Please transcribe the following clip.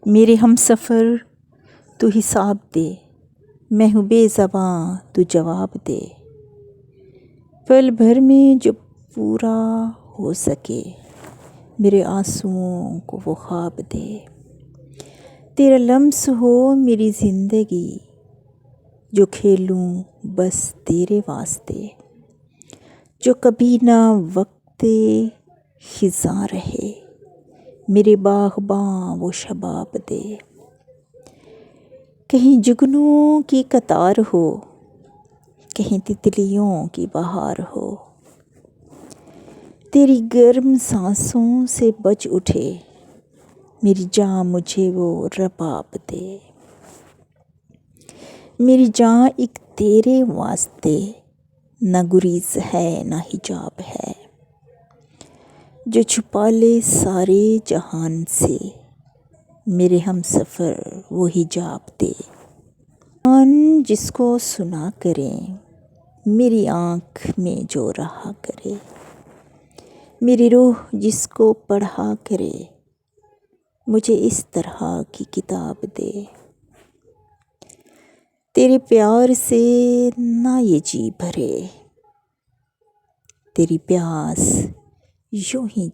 میرے ہم سفر تو حساب دے، میں ہوں بے زباں تو جواب دے، پل بھر میں جو پورا ہو سکے میرے آنسوؤں کو وہ خواب دے، تیرا لمس ہو میری زندگی جو کھیلوں بس تیرے واسطے، جو کبھی نہ وقت خزاں رہے میرے باغباں وہ شباب دے، کہیں جگنوں کی قطار ہو کہیں تتلیوں کی بہار ہو، تیری گرم سانسوں سے بج اٹھے میری جاں مجھے وہ رباب دے، میری جاں ایک تیرے واسطے نہ گریز ہے نہ حجاب ہے، جو چھپا لے سارے جہان سے میرے ہم سفر وہ حجاب دے، جس کو سنا کریں میری آنکھ میں جو رہا کرے، میری روح جس کو پڑھا کرے مجھے اس طرح کی کتاب دے، تیرے پیار سے نہ یہ جی بھرے تیری پیاس یوں ہی